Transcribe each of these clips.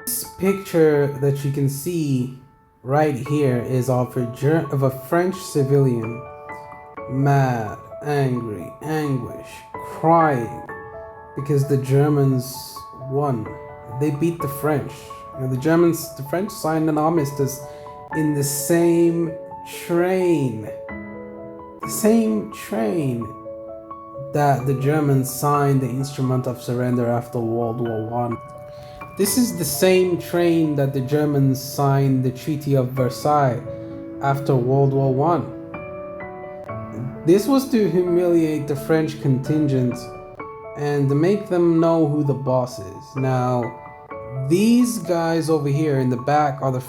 This picture that you can see right here is of a French civilian, mad, angry, anguish, crying because the Germans won. They beat the French. The French signed an armistice in the same train that the Germans signed the instrument of surrender after World War One. This is the same train that the Germans signed the Treaty of Versailles after World War One. This was to humiliate the French contingent and to make them know who the boss is. Now, these guys over here in the back are the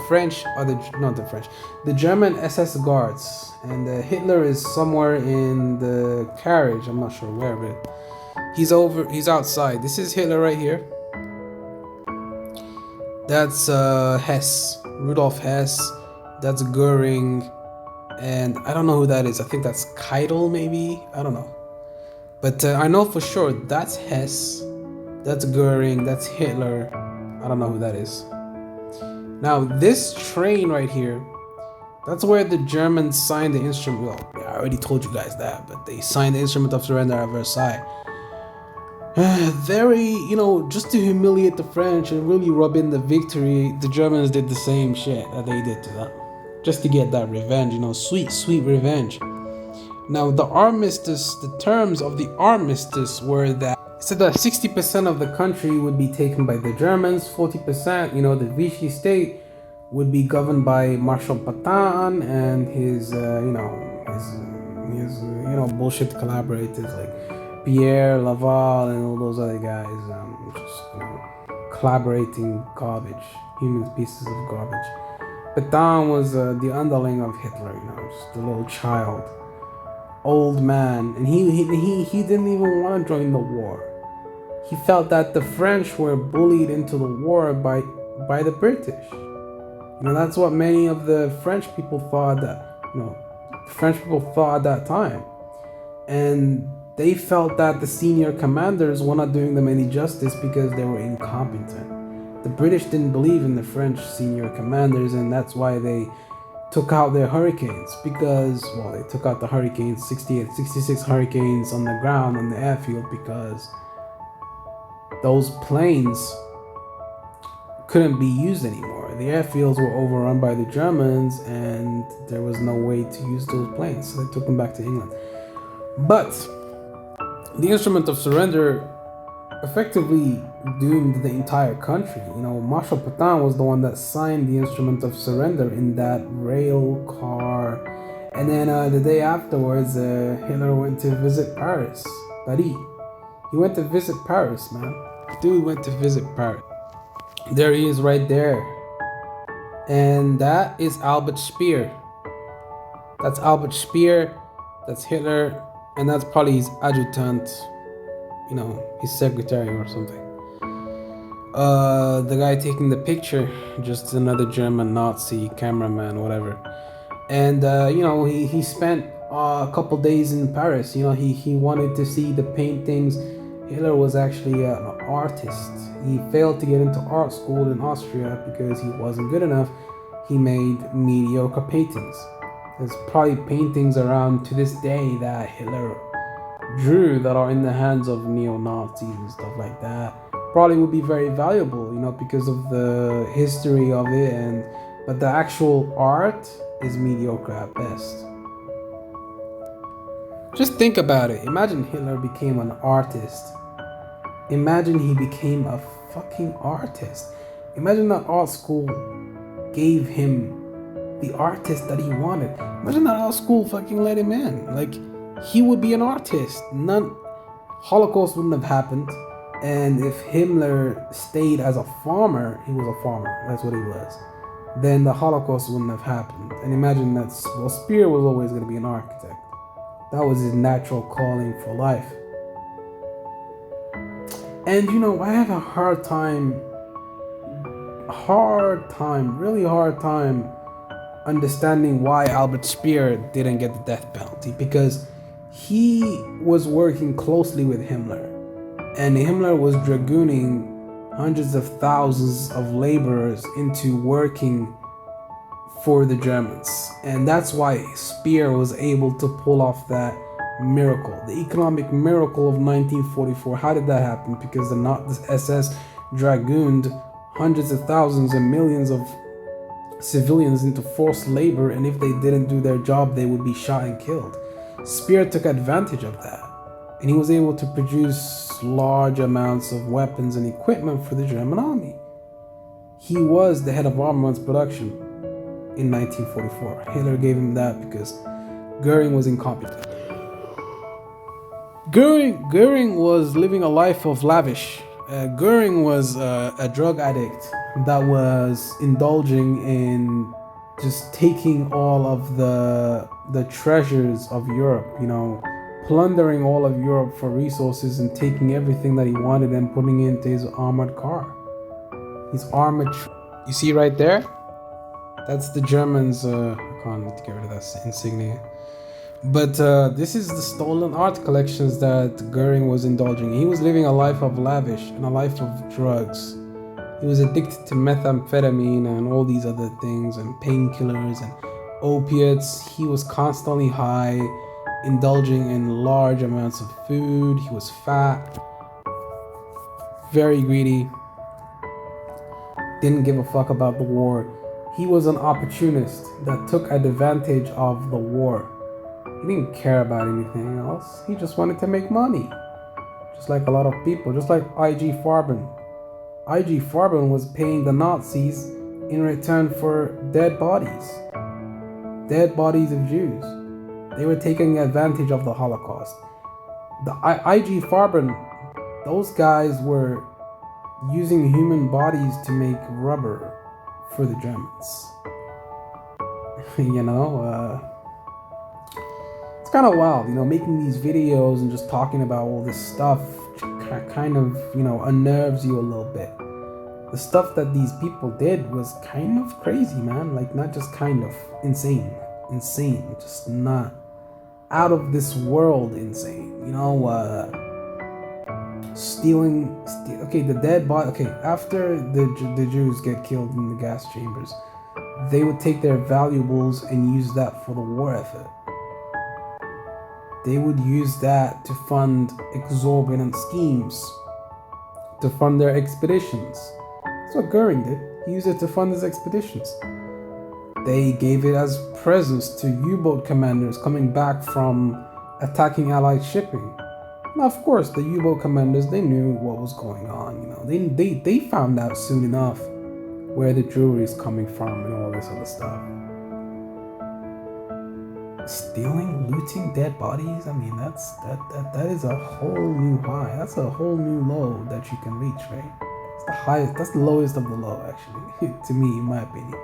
German SS guards, and Hitler is somewhere in the carriage. I'm not sure where, but he's outside. This is Hitler right here. That's Hess, Rudolf Hess. That's Goering, and I don't know who that is. I think that's Keitel, maybe. I don't know, but I know for sure that's Hess, that's Goering, that's Hitler. I don't know who that is. Now, this train right here, that's where the Germans signed the instrument. Well, yeah, I already told you guys that, but they signed the instrument of surrender at Versailles. Very, just to humiliate the French and really rub in the victory, the Germans did the same shit that they did to them. Just to get that revenge, sweet, sweet revenge. Now, the terms of the armistice were that it said that 60% of the country would be taken by the Germans, 40%, the Vichy state would be governed by Marshal Pétain and his bullshit collaborators like Pierre, Laval, and all those other guys, collaborating garbage, human pieces of garbage. Pétain was the underling of Hitler, just a little child, old man, and he didn't even want to join the war. He felt that the French were bullied into the war by the British. That's what many of the French people thought at that time. And they felt that the senior commanders were not doing them any justice because they were incompetent. The British didn't believe in the French senior commanders, and that's why they took out their hurricanes, because, they took out the hurricanes, 66 hurricanes on the ground, on the airfield, because those planes couldn't be used anymore. The airfields were overrun by the Germans, and there was no way to use those planes, so they took them back to England. But the instrument of surrender effectively doomed the entire country. Marshal Pétain was the one that signed the instrument of surrender in that rail car, and then the day afterwards, Hitler went to visit Paris. He went to visit Paris, man. Dude went to visit Paris. There he is right there. And that is Albert Speer. That's Albert Speer. That's Hitler. And that's probably his adjutant, his secretary or something. The guy taking the picture, just another German Nazi cameraman, whatever. And, he spent a couple days in Paris. He wanted to see the paintings. Hitler was actually an artist. He failed to get into art school in Austria because he wasn't good enough. He made mediocre paintings. There's probably paintings around to this day that Hitler drew that are in the hands of neo-Nazis and stuff like that. Probably would be very valuable, because of the history of it, but the actual art is mediocre at best. Just think about it. Imagine Hitler became an artist. Imagine he became a fucking artist. Imagine that art school gave him the artist that he wanted. Imagine that art school fucking let him in. Like, he would be an artist. Holocaust wouldn't have happened. And if Himmler stayed as a farmer, he was a farmer. That's what he was. Then the Holocaust wouldn't have happened. And imagine that, Speer was always going to be an architect. That was his natural calling for life. And I have a really hard time understanding why Albert Speer didn't get the death penalty, because he was working closely with Himmler, and Himmler was dragooning hundreds of thousands of laborers into working for the Germans. And that's why Speer was able to pull off that miracle, the economic miracle of 1944. How did that happen? Because the SS dragooned hundreds of thousands and millions of civilians into forced labor, and if they didn't do their job, they would be shot and killed. Speer took advantage of that, and he was able to produce large amounts of weapons and equipment for the German army. He was the head of armaments production in 1944. Hitler gave him that because Goering was incompetent. Goering was living a life of lavish. Goering was a drug addict that was indulging in just taking all of the treasures of Europe, plundering all of Europe for resources and taking everything that he wanted and putting it into his armored car. His armored... You see right there? That's the Germans... I can't need to get rid of that insignia. But this is the stolen art collections that Goering was indulging in. He was living a life of lavish and a life of drugs. He was addicted to methamphetamine and all these other things and painkillers and opiates. He was constantly high, indulging in large amounts of food. He was fat, very greedy, didn't give a fuck about the war. He was an opportunist that took advantage of the war. He didn't care about anything else. He just wanted to make money. Just like a lot of people, just like I.G. Farben. I.G. Farben was paying the Nazis in return for dead bodies. Dead bodies of Jews. They were taking advantage of the Holocaust. The I.G. Farben, those guys were using human bodies to make rubber for the Germans. It's kind of wild, making these videos and just talking about all this stuff kind of, unnerves you a little bit. The stuff that these people did was kind of crazy, man. Like, not just kind of, insane, just not out of this world insane. The dead body. After the Jews get killed in the gas chambers, they would take their valuables and use that for the war effort. They would use that to fund exorbitant schemes, to fund their expeditions. That's what Goering did. He used it to fund his expeditions. They gave it as presents to U-boat commanders coming back from attacking Allied shipping. Now, of course, the U-boat commanders, they knew what was going on. They found out soon enough where the jewelry is coming from and all this other stuff. Stealing, looting dead bodies, that is a whole new high. That's a whole new low that you can reach, right? It's the highest, that's the lowest of the low, actually, to me, in my opinion.